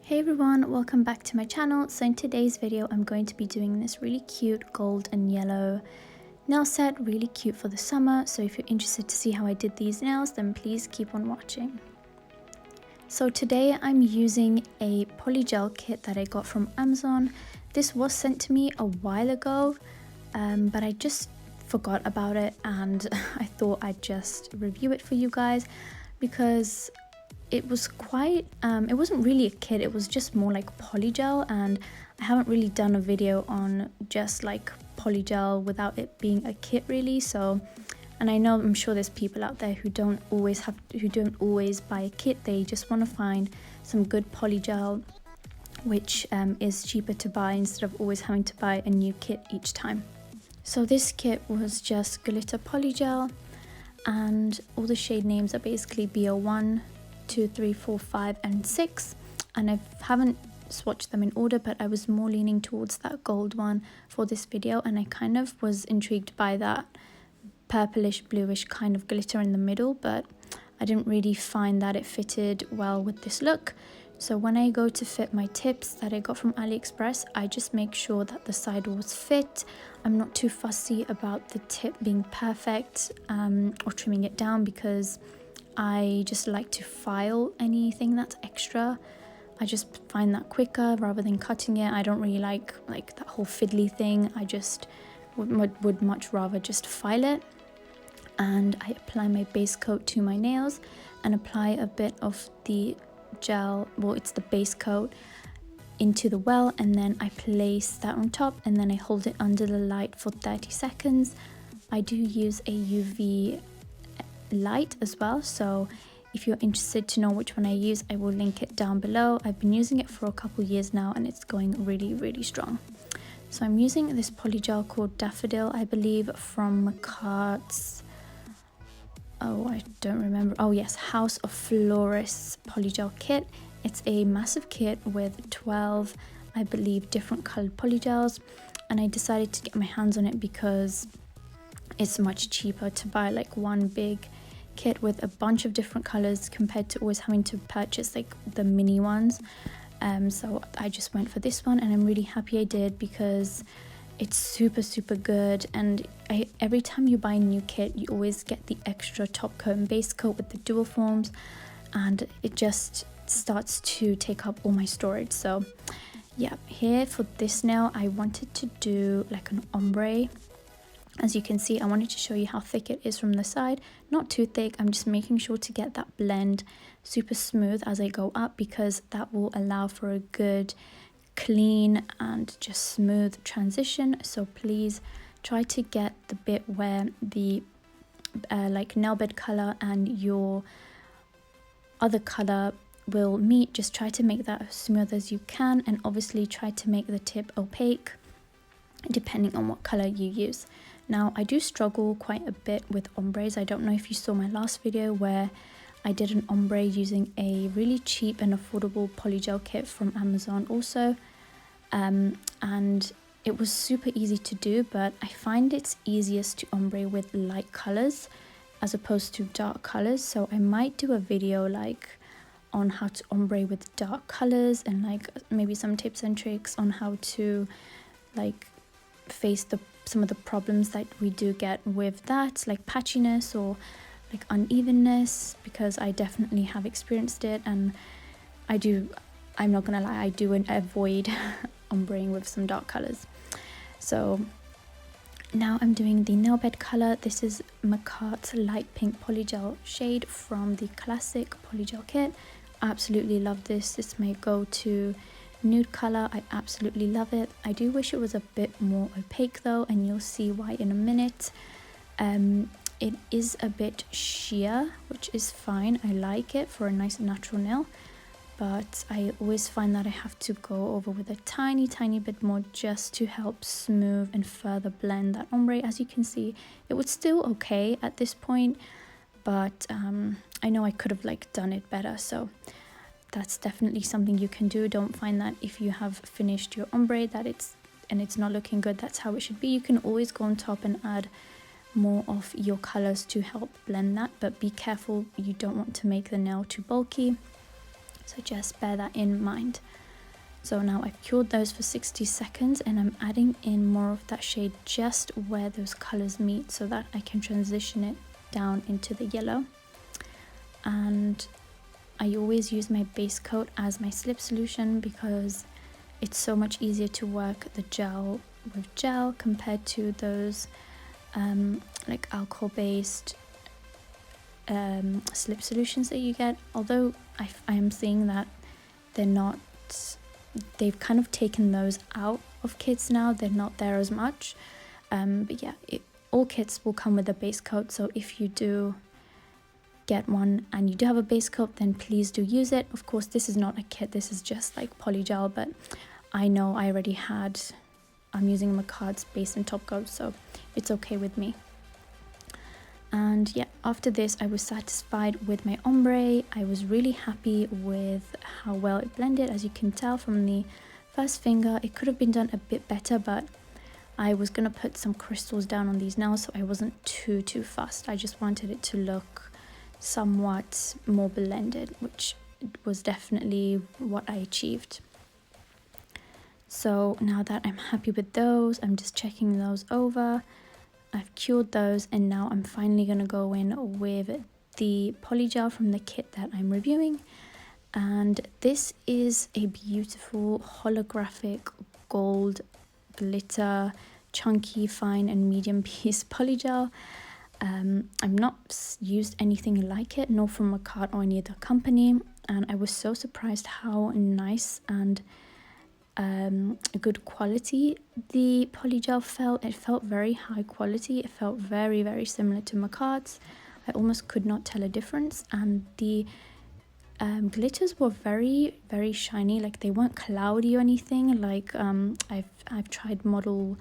Hey everyone, welcome back to my channel. So in today's video I'm going to be doing this really cute gold and yellow nail set, really cute for the summer. So if you're interested to see how I did these nails, then please keep on watching. So today I'm using a Polygel kit that I got from Amazon. This was sent to me a while ago, but I just forgot about it and I thought I'd just review it for you guys because it was quite it wasn't really a kit, it was just more like polygel, and I haven't really done a video on just like polygel without it being a kit really. So, and I know I'm sure there's people out there who don't always buy a kit. They just want to find some good polygel which is cheaper to buy instead of always having to buy a new kit each time. So this kit was just glitter polygel, and all the shade names are basically BO1, 2, 3, 4, 5 and 6, and I haven't swatched them in order, but I was more leaning towards that gold one for this video, and I kind of was intrigued by that purplish bluish kind of glitter in the middle, but I didn't really find that it fitted well with this look. So when I go to fit my tips that I got from AliExpress, I just make sure that the sidewalls fit. I'm not too fussy about the tip being perfect or trimming it down, because I just like to file anything that's extra. I just find that quicker rather than cutting it. I don't really like that whole fiddly thing. I just would much rather just file it. And I apply my base coat to my nails and apply a bit of the gel, well, it's the base coat, into the well, and then I place that on top, and then I hold it under the light for 30 seconds. I do use a UV light as well, so if you're interested to know which one I use, I will link it down below. I've been using it for a couple years now and it's going really strong. So I'm using this polygel called Daffodil, I believe, from Cart's, oh I don't remember, oh yes, House of Florists polygel kit. It's a massive kit with 12, I believe, different colored polygels, and I decided to get my hands on it because it's much cheaper to buy like one big kit with a bunch of different colors compared to always having to purchase like the mini ones. So I just went for this one, and I'm really happy I did because it's super good. And every time you buy a new kit, you always get the extra top coat and base coat with the dual forms, and it just starts to take up all my storage. So yeah, here for this nail I wanted to do like an ombre. As you can see, I wanted to show you how thick it is from the side. Not too thick, I'm just making sure to get that blend super smooth as I go up, because that will allow for a good, clean and just smooth transition. So please try to get the bit where the like nail bed color and your other color will meet. Just try to make that as smooth as you can, and obviously try to make the tip opaque depending on what color you use. Now, I do struggle quite a bit with ombres. I don't know if you saw my last video where I did an ombre using a really cheap and affordable polygel kit from Amazon also. And it was super easy to do, but I find it's easiest to ombre with light colors as opposed to dark colors. So I might do a video like on how to ombre with dark colors, and like maybe some tips and tricks on how to like face some of the problems that we do get with that, like patchiness or like unevenness, because I definitely have experienced it, and I'm not gonna lie, I do avoid ombreing with some dark colors. So now I'm doing the nail bed color. This is Macart's light pink polygel shade from the classic polygel kit. I absolutely love this. It's my go-to nude color. I absolutely love it. I do wish it was a bit more opaque though, and you'll see why in a minute. It is a bit sheer, which is fine. I like it for a nice natural nail, but I always find that I have to go over with a tiny bit more just to help smooth and further blend that ombre. As you can see, it was still okay at this point, but I know I could have like done it better. So that's definitely something you can do. Don't find that if you have finished your ombre that it's not looking good, that's how it should be. You can always go on top and add more of your colors to help blend that, but be careful, you don't want to make the nail too bulky. So just bear that in mind. So now I've cured those for 60 seconds and I'm adding in more of that shade just where those colors meet so that I can transition it down into the yellow. And I always use my base coat as my slip solution because it's so much easier to work the gel with gel compared to those like alcohol based slip solutions that you get. Although I am seeing that they've kind of taken those out of kits now, they're not there as much. But yeah, all kits will come with a base coat, so if you do get one and you do have a base coat, then please do use it. Of course, this is not a kit, this is just like polygel, but I know I already had, I'm using Macard's base and top coat, so it's okay with me. And yeah, after this I was satisfied with my ombre. I was really happy with how well it blended. As you can tell from the first finger, it could have been done a bit better, but I was gonna put some crystals down on these nails, so I wasn't too fast. I just wanted it to look somewhat more blended, which was definitely what I achieved. So now that I'm happy with those, I'm just checking those over. I've cured those and now I'm finally going to go in with the polygel from the kit that I'm reviewing. And this is a beautiful holographic gold glitter, chunky, fine and medium piece polygel. I've not used anything like it, nor from Macard or any other company, and I was so surprised how nice and good quality the polygel felt. It felt very high quality. It felt very similar to Macard's. I almost could not tell a difference, and the glitters were very shiny. Like, they weren't cloudy or anything like I've tried Model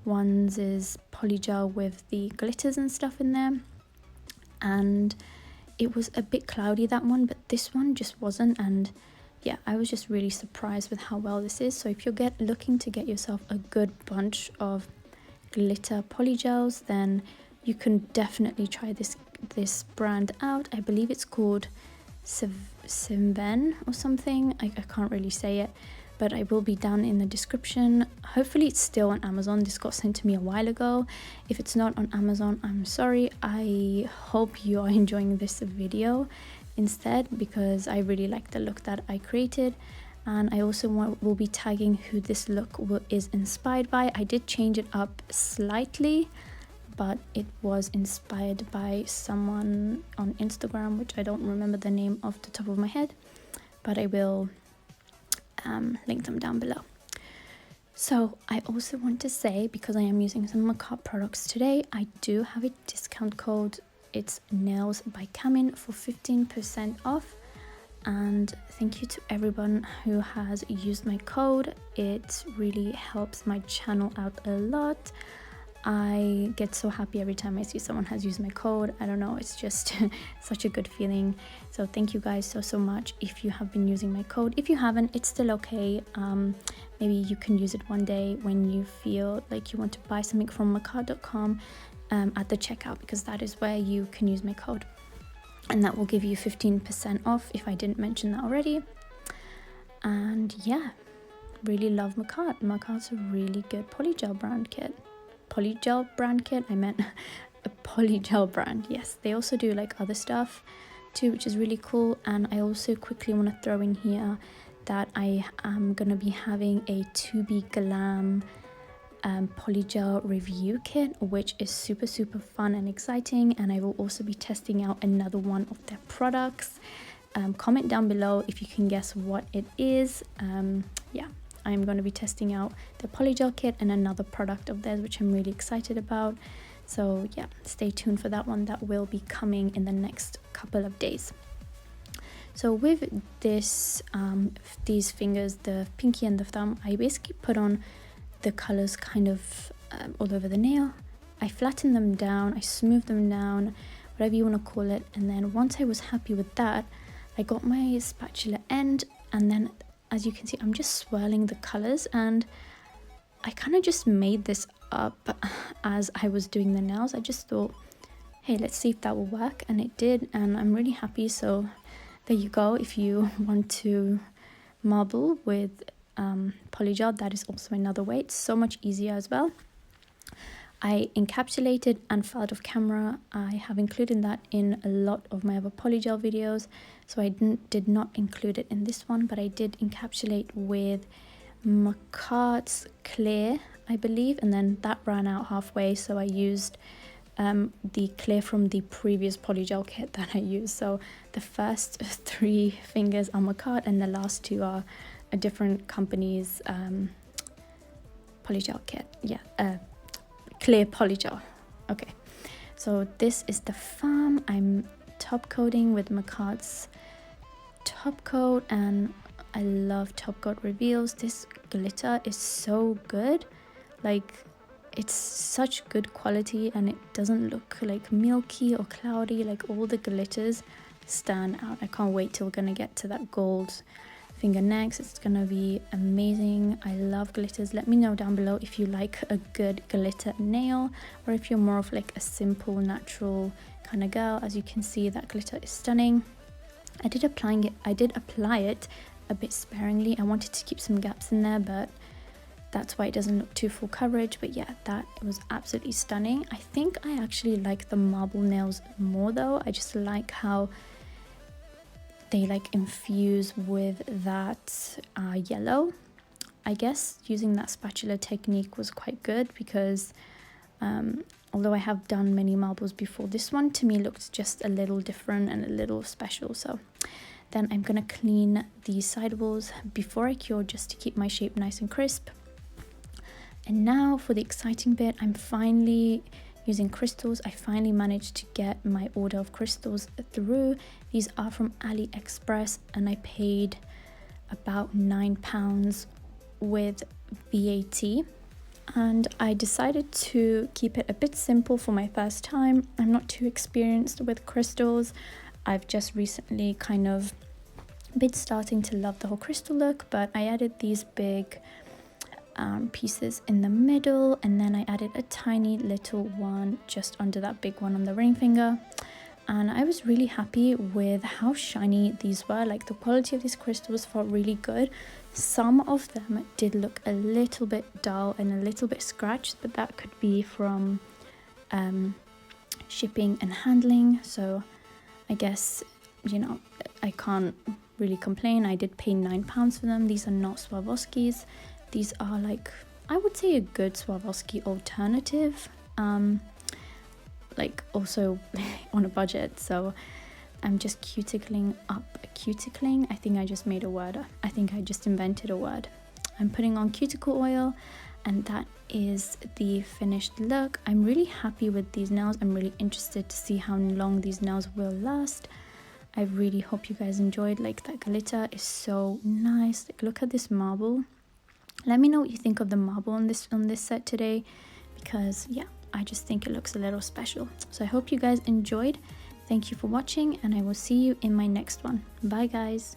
One's is polygel with the glitters and stuff in there, and it was a bit cloudy, that one, but this one just wasn't. And yeah, I was just really surprised with how well this is. So if you're looking to get yourself a good bunch of glitter polygels, then you can definitely try this brand out. I believe it's called Simven or something. I can't really say it, but I will be down in the description. Hopefully it's still on Amazon. This got sent to me a while ago. If it's not on Amazon, I'm sorry. I hope you are enjoying this video instead, because I really like the look that I created, and I also will be tagging who this look is inspired by. I did change it up slightly, but it was inspired by someone on Instagram, which I don't remember the name off the top of my head, but I will link them down below. So I also want to say, because I am using some Macard products today, I do have a discount code. It's Nails by Kamin for 15% off, and thank you to everyone who has used my code. It really helps my channel out a lot. I get so happy every time I see someone has used my code. I don't know, it's just such a good feeling. So thank you guys so much if you have been using my code. If you haven't, it's still okay. Maybe you can use it one day when you feel like you want to buy something from Macard.com at the checkout, because that is where you can use my code, and that will give you 15% off if I didn't mention that already. And yeah, really love Macard. Macard's a really good polygel brand kit. I meant a polygel brand. Yes, they also do like other stuff too, which is really cool. And I also quickly want to throw in here that I am going to be having a To Be Glam polygel review kit, which is super fun and exciting, and I will also be testing out another one of their products. Comment down below if you can guess what it is. Yeah, I'm going to be testing out the polygel kit and another product of theirs, which I'm really excited about. So yeah, stay tuned for that one. That will be coming in the next couple of days. So with this these fingers, the pinky and the thumb, I basically put on the colors kind of all over the nail. I flattened them down, I smoothed them down, whatever you want to call it, and then once I was happy with that, I got my spatula end, and then as you can see, I'm just swirling the colors, and I kind of just made this up as I was doing the nails. I just thought, hey, let's see if that will work, and it did, and I'm really happy. So there you go. If you want to marble with Polygel, that is also another way. It's so much easier as well. I encapsulated and filed off camera. I have included that in a lot of my other Polygel videos, so I did not include it in this one, but I did encapsulate with Macquart's clear, I believe, and then that ran out halfway, so I used the clear from the previous Polygel kit that I used. So the first 3 fingers are Macquart and the last 2 are a different company's Polygel kit. Clear Polygel. Okay, so this is the farm. I'm top coating with Macquart's top coat, and I love top coat reveals. This glitter is so good, like it's such good quality, and it doesn't look like milky or cloudy. Like all the glitters stand out. I can't wait till we're gonna get to that gold finger next. It's gonna be amazing. I love glitters. Let me know down below if you like a good glitter nail, or if you're more of like a simple natural kind of girl. As you can see, that glitter is stunning. I did apply it a bit sparingly. I wanted to keep some gaps in there, but that's why it doesn't look too full coverage. But yeah, that was absolutely stunning. I think I actually like the marble nails more though. I just like how they like infuse with that yellow. I guess using that spatula technique was quite good, because although I have done many marbles before, this one to me looked just a little different and a little special. So then I'm gonna clean the sidewalls before I cure, just to keep my shape nice and crisp. And now for the exciting bit, I'm finally using crystals. I finally managed to get my order of crystals through. These are from AliExpress, and I paid about £9 with VAT. And I decided to keep it a bit simple for my first time. I'm not too experienced with crystals. I've just recently kind of been starting to love the whole crystal look, but I added these big pieces in the middle, and then I added a tiny little one just under that big one on the ring finger. And I was really happy with how shiny these were. Like the quality of these crystals felt really good. Some of them did look a little bit dull and a little bit scratched, but that could be from shipping and handling. So I guess, you know, I can't really complain. I did pay £9 for them. These are not Swarovskis. These are like, I would say, a good Swarovski alternative, like also on a budget. So I'm just cuticling up cuticling. I think I just made a word. I think I just invented a word. I'm putting on cuticle oil, and that is the finished look. I'm really happy with these nails. I'm really interested to see how long these nails will last. I really hope you guys enjoyed. Like that glitter is so nice. Like look at this marble. Let me know what you think of the marble on this set today, because yeah, I just think it looks a little special. So I hope you guys enjoyed. Thank you for watching, and I will see you in my next one. Bye guys.